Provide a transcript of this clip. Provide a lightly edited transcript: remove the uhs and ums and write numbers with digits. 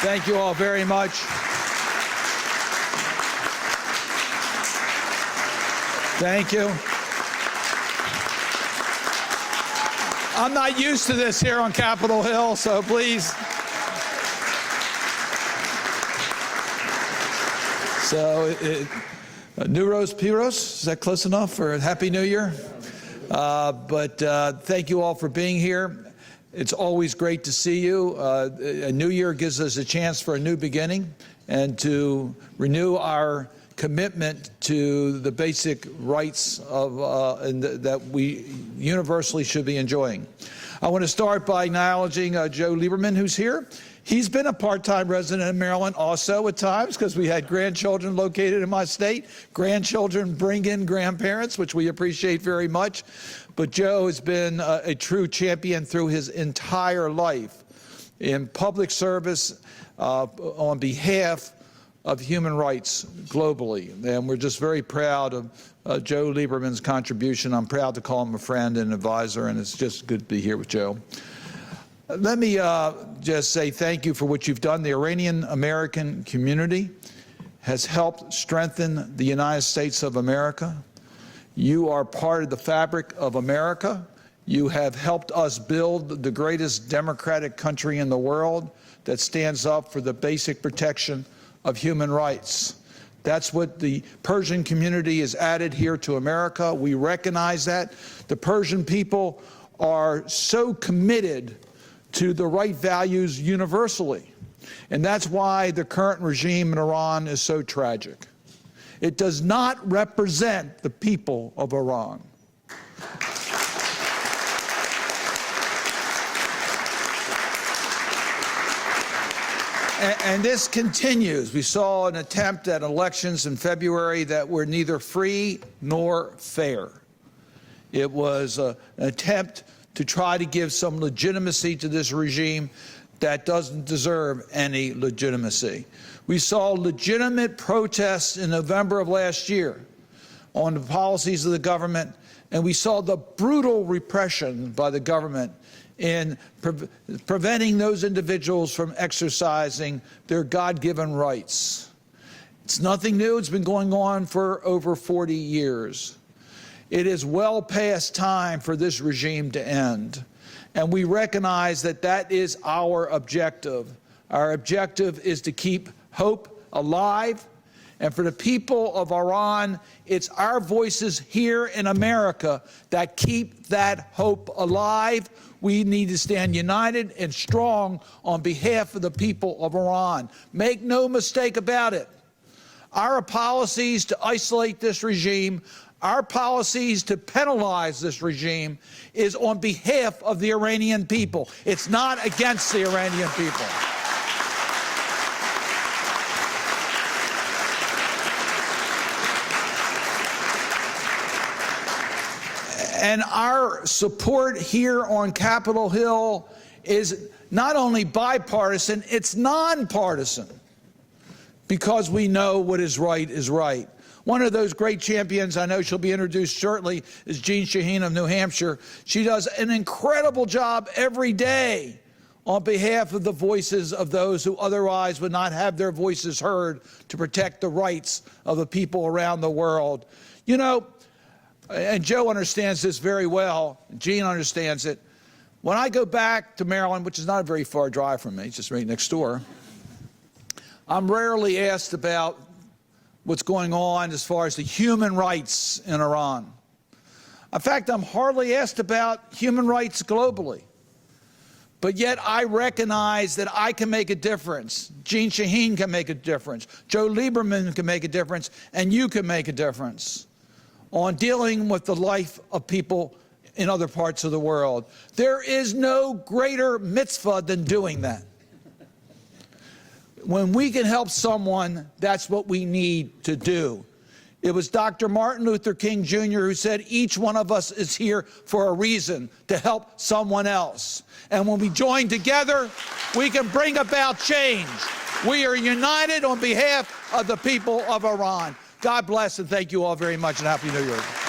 Thank you all very much. Thank you. I'm not used to this here on Capitol Hill, so please. So, Nowruze, is that close enough for Happy New Year? Thank you all for being here. It's always great to see you. A new year gives us a chance for a new beginning and to renew our commitment to the basic rights that we universally should be enjoying. I want to start by acknowledging Joe Lieberman, who's here. He's been a part-time resident of Maryland also at times because we had grandchildren located in my state. Grandchildren bring in grandparents, which we appreciate very much. But Joe has been a true champion through his entire life in public service on behalf of human rights globally. And we're just very proud of Joe Lieberman's contribution. I'm proud to call him a friend and advisor, and it's just good to be here with Joe. Let me just say thank you for what you've done. The Iranian-American community has helped strengthen the United States of America. You are part of the fabric of America. You have helped us build the greatest democratic country in the world that stands up for the basic protection of human rights. That's what the Persian community has added here to America. We recognize that. The Persian people are so committed to the right values universally. And that's why the current regime in Iran is so tragic. It does not represent the people of Iran. And this continues. We saw an attempt at elections in February that were neither free nor fair. It was an attempt to try to give some legitimacy to this regime that doesn't deserve any legitimacy. We saw legitimate protests in November of last year on the policies of the government, and we saw the brutal repression by the government in preventing those individuals from exercising their God-given rights. It's nothing new. It's been going on for over 40 years. It is well past time for this regime to end, and we recognize that that is our objective. Our objective is to keep hope alive, and for the people of Iran, it's our voices here in America that keep that hope alive. We need to stand united and strong on behalf of the people of Iran. Make no mistake about it. Our policies to isolate this regime, our policies to penalize this regime is on behalf of the Iranian people. It's not against the Iranian people. And our support here on Capitol Hill is not only bipartisan, it's nonpartisan, because we know what is right is right. One of those great champions, I know she'll be introduced shortly, is Jean Shaheen of New Hampshire. She does an incredible job every day on behalf of the voices of those who otherwise would not have their voices heard to protect the rights of the people around the world. You know, and Joe understands this very well, Jean understands it. When I go back to Maryland, which is not a very far drive from me, it's just right next door, I'm rarely asked about what's going on as far as the human rights in Iran. In fact, I'm hardly asked about human rights globally. But yet I recognize that I can make a difference. Jean Shaheen can make a difference. Joe Lieberman can make a difference. And you can make a difference on dealing with the life of people in other parts of the world. There is no greater mitzvah than doing that. When we can help someone, that's what we need to do. It was Dr. Martin Luther King Jr. who said, each one of us is here for a reason, to help someone else. And when we join together, we can bring about change. We are united on behalf of the people of Iran. God bless, and thank you all very much, and Happy New Year.